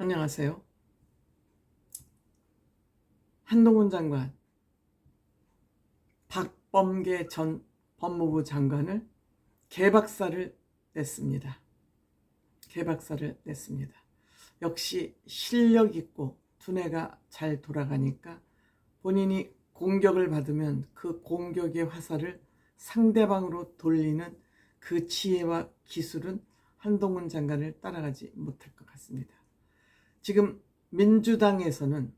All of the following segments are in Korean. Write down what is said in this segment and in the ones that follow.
안녕하세요. 한동훈 장관, 박범계 전 법무부 장관을 개박살을 냈습니다. 개박살을 냈습니다. 역시 실력 있고 두뇌가 잘 돌아가니까 본인이 공격을 받으면 그 공격의 화살을 상대방으로 돌리는 그 지혜와 기술은 한동훈 장관을 따라가지 못할 것 같습니다. 지금 민주당에서는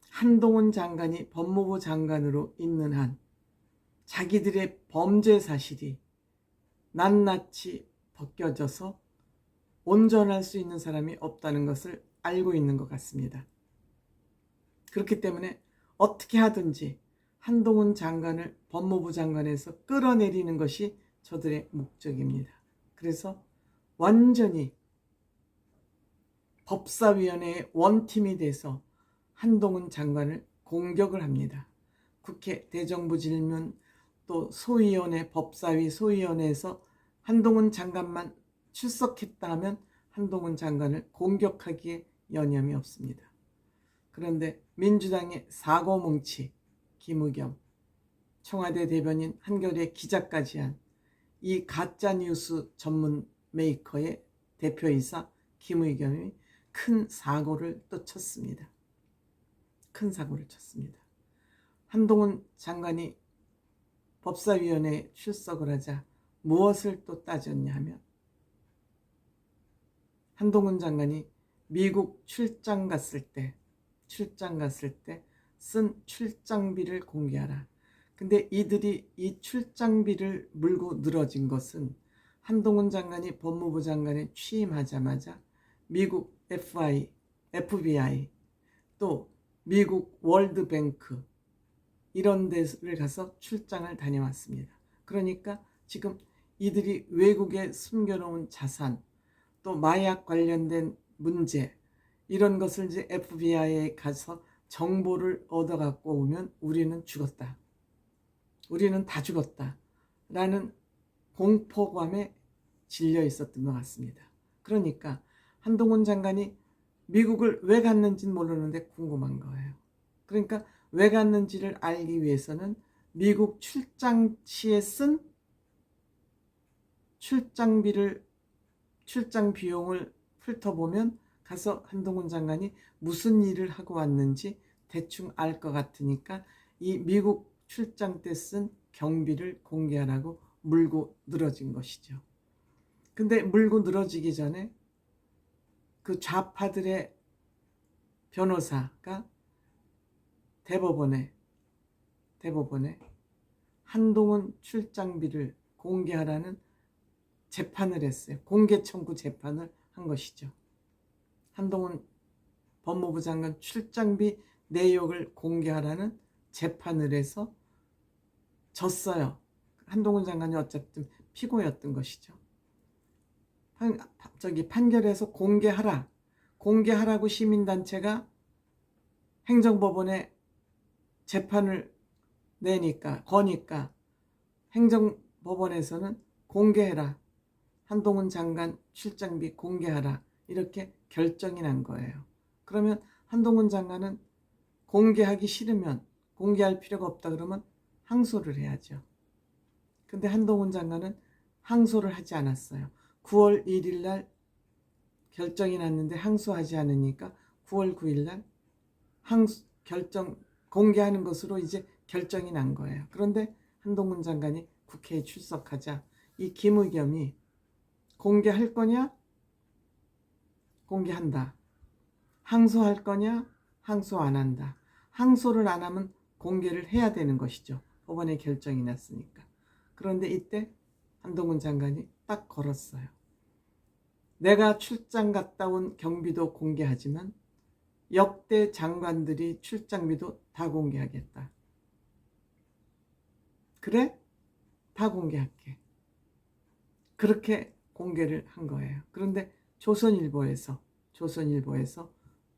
한동훈 장관이 법무부 장관으로 있는 한 자기들의 범죄 사실이 낱낱이 벗겨져서 온전할 수 있는 사람이 없다는 것을 알고 있는 것 같습니다. 그렇기 때문에 어떻게 하든지 한동훈 장관을 법무부 장관에서 끌어내리는 것이 저들의 목적입니다. 그래서 완전히 법사위원회의 원팀이 돼서 한동훈 장관을 공격을 합니다. 국회 대정부질문 또 소위원회 법사위 소위원회에서 한동훈 장관만 출석했다 하면 한동훈 장관을 공격하기에 여념이 없습니다. 그런데 민주당의 사고뭉치 김의겸, 청와대 대변인 한겨레 기자까지 한 이 가짜뉴스 전문 메이커의 대표이사 김의겸이 큰 사고를 또 쳤습니다. 큰 사고를 쳤습니다. 한동훈 장관이 법사위원회에 출석을 하자 무엇을 또 따졌냐 하면 한동훈 장관이 미국 출장 갔을 때 쓴 출장비를 공개하라. 근데 이들이 이 출장비를 물고 늘어진 것은 한동훈 장관이 법무부 장관에 취임하자마자 미국 FBI 또 미국 월드뱅크 이런 데를 가서 출장을 다녀왔습니다. 그러니까 지금 이들이 외국에 숨겨놓은 자산 또 마약 관련된 문제 이런 것을 이제 FBI에 가서 정보를 얻어갖고 오면 우리는 죽었다. 우리는 다 죽었다. 라는 공포감에 질려 있었던 것 같습니다. 그러니까 한동훈 장관이 미국을 왜 갔는지는 모르는데 궁금한 거예요. 그러니까 왜 갔는지를 알기 위해서는 미국 출장 시에 쓴 출장 비용을 훑어보면 가서 한동훈 장관이 무슨 일을 하고 왔는지 대충 알 것 같으니까 이 미국 출장 때 쓴 경비를 공개하라고 물고 늘어진 것이죠. 근데 물고 늘어지기 전에 그 좌파들의 변호사가 대법원에 한동훈 출장비를 공개하라는 재판을 했어요. 공개 청구 재판을 한 것이죠. 한동훈 법무부 장관 출장비 내역을 공개하라는 재판을 해서 졌어요. 한동훈 장관이 어쨌든 피고였던 것이죠. 판결에서 공개하라고 시민단체가 행정법원에 재판을 거니까 행정법원에서는 공개해라. 한동훈 장관 출장비 공개하라. 이렇게 결정이 난 거예요. 그러면 한동훈 장관은 공개하기 싫으면 공개할 필요가 없다 그러면 항소를 해야죠. 근데 한동훈 장관은 항소를 하지 않았어요. 9월 1일 날 결정이 났는데 항소하지 않으니까 9월 9일 날 공개하는 것으로 이제 결정이 난 거예요. 그런데 한동훈 장관이 국회에 출석하자 이 김의겸이 공개할 거냐? 공개한다. 항소할 거냐? 항소 안 한다. 항소를 안 하면 공개를 해야 되는 것이죠. 법원에 결정이 났으니까. 그런데 이때 한동훈 장관이 딱 걸었어요. 내가 출장 갔다 온 경비도 공개하지만 역대 장관들이 출장비도 다 공개하겠다. 그래? 다 공개할게. 그렇게 공개를 한 거예요. 그런데 조선일보에서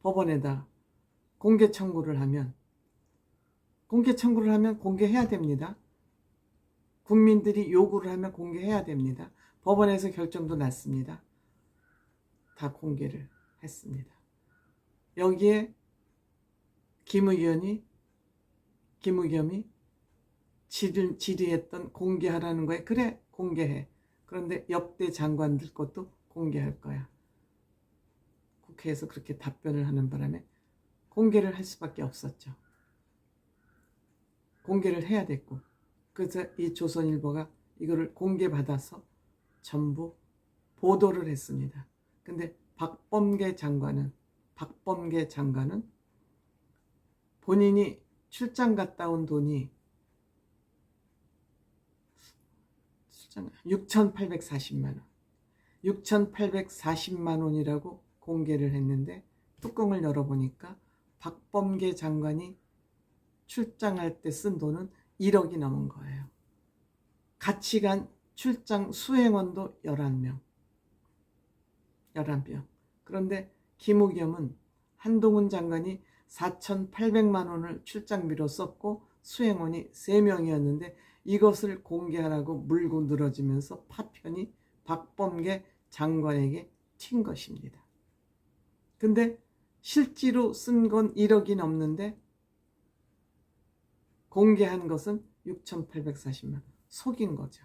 법원에다 공개 청구를 하면 공개해야 됩니다. 국민들이 요구를 하면 공개해야 됩니다. 법원에서 결정도 났습니다. 다 공개를 했습니다. 여기에 김의겸이 질의했던 공개하라는 거에 그래 공개해. 그런데 역대 장관들 것도 공개할 거야. 국회에서 그렇게 답변을 하는 바람에 공개를 할 수밖에 없었죠. 공개를 해야 됐고, 그래서 이 조선일보가 이거를 공개받아서 전부 보도를 했습니다. 근데 박범계 장관은 본인이 출장 갔다 온 돈이 6,840만 원. 6,840만 원이라고 공개를 했는데 뚜껑을 열어보니까 박범계 장관이 출장할 때 쓴 돈은 1억이 넘은 거예요. 같이 간 출장 수행원도 11명. 그런데 김의겸은 한동훈 장관이 4,800만 원을 출장비로 썼고 수행원이 3명이었는데 이것을 공개하라고 물고 늘어지면서 파편이 박범계 장관에게 튄 것입니다. 근데 실제로 쓴 건 1억이 넘는데 공개한 것은 6,840만 원. 속인 거죠.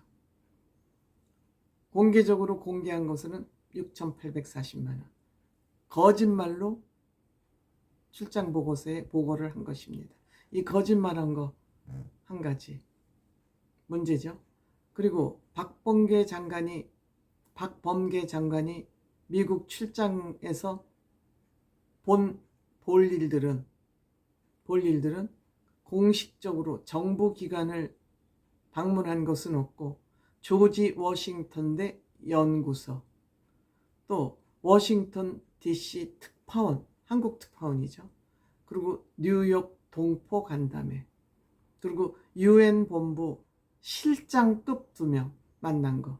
공개적으로 공개한 것은 6,840만 원. 거짓말로 출장 보고서에 보고를 한 것입니다. 이 거짓말한 거 한 가지 문제죠. 그리고 박범계 장관이 미국 출장에서 볼 일들은 공식적으로 정부 기관을 방문한 것은 없고 조지 워싱턴대 연구소, 또 워싱턴 DC 특파원, 한국 특파원이죠. 그리고 뉴욕 동포 간담회, 그리고 UN 본부 실장급 2명 만난 거.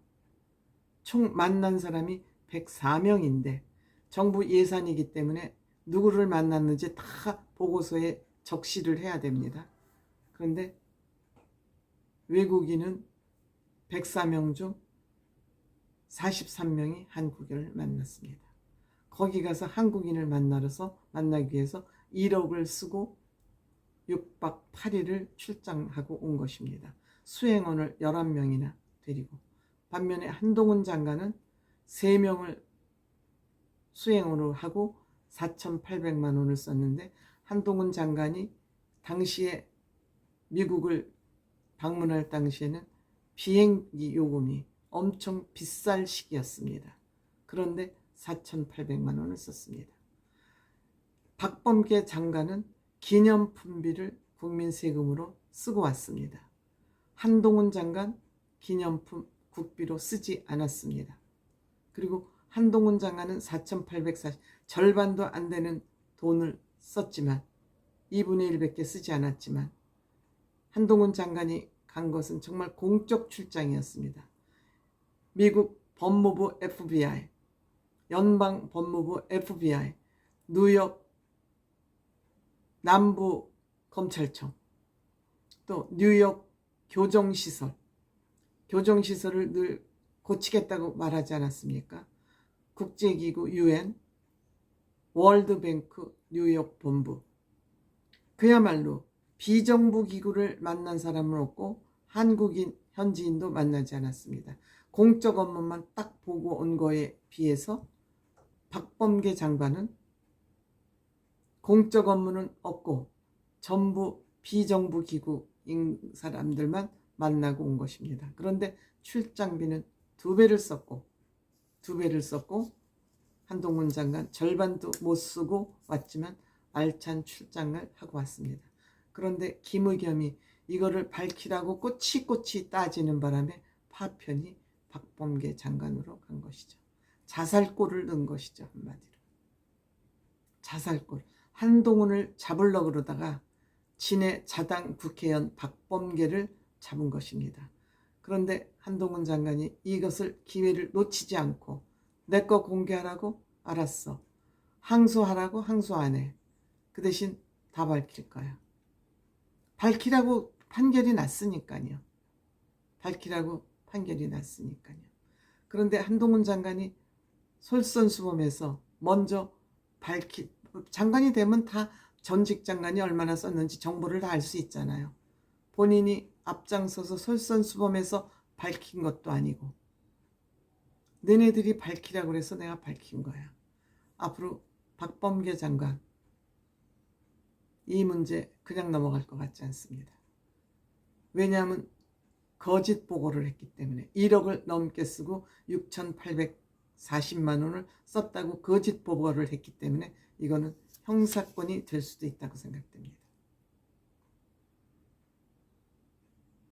총 만난 사람이 104명인데 정부 예산이기 때문에 누구를 만났는지 다 보고서에 적시를 해야 됩니다. 그런데 외국인은 104명 중 43명이 한국인을 만났습니다. 거기 가서 한국인을 만나기 위해서 1억을 쓰고 6박 8일을 출장하고 온 것입니다. 수행원을 11명이나 데리고. 반면에 한동훈 장관은 3명을 수행원으로 하고 4,800만 원을 썼는데 한동훈 장관이 당시에 미국을 방문할 당시에는 비행기 요금이 엄청 비쌀 시기였습니다. 그런데 4,800만 원을 썼습니다. 박범계 장관은 기념품비를 국민 세금으로 쓰고 왔습니다. 한동훈 장관 기념품 국비로 쓰지 않았습니다. 그리고 한동훈 장관은 4,840, 절반도 안 되는 돈을 썼지만 2분의 1밖에 쓰지 않았지만 한동훈 장관이 간 것은 정말 공적 출장이었습니다. 미국 법무부 FBI, 연방 법무부 FBI, 뉴욕 남부 검찰청, 또 뉴욕 교정시설을 늘 고치겠다고 말하지 않았습니까? 국제기구 UN, 월드뱅크 뉴욕 본부. 그야말로 비정부 기구를 만난 사람은 없고 한국인, 현지인도 만나지 않았습니다. 공적 업무만 딱 보고 온 거에 비해서 박범계 장관은 공적 업무는 없고 전부 비정부 기구인 사람들만 만나고 온 것입니다. 그런데 출장비는 2배를 썼고 한동훈 장관 절반도 못 쓰고 왔지만 알찬 출장을 하고 왔습니다. 그런데 김의겸이 이거를 밝히라고 꼬치꼬치 따지는 바람에 파편이 박범계 장관으로 간 것이죠. 자살골을 넣은 것이죠. 한마디로. 자살골. 한동훈을 잡으려고 그러다가 친해 자당 국회의원 박범계를 잡은 것입니다. 그런데 한동훈 장관이 이것을 기회를 놓치지 않고 내 거 공개하라고? 알았어. 항소하라고? 항소 안 해. 그 대신 다 밝힐 거야. 밝히라고 판결이 났으니까요. 그런데 한동훈 장관이 솔선수범해서 먼저 장관이 되면 다 전직 장관이 얼마나 썼는지 정보를 다 알 수 있잖아요. 본인이 앞장서서 솔선수범해서 밝힌 것도 아니고 너네들이 밝히라고 그래서 내가 밝힌 거야. 앞으로 박범계 장관 이 문제 그냥 넘어갈 것 같지 않습니다. 왜냐하면 거짓 보고를 했기 때문에 1억을 넘게 쓰고 6,840만 원을 썼다고 거짓 보고를 했기 때문에 이거는 형사건이 될 수도 있다고 생각됩니다.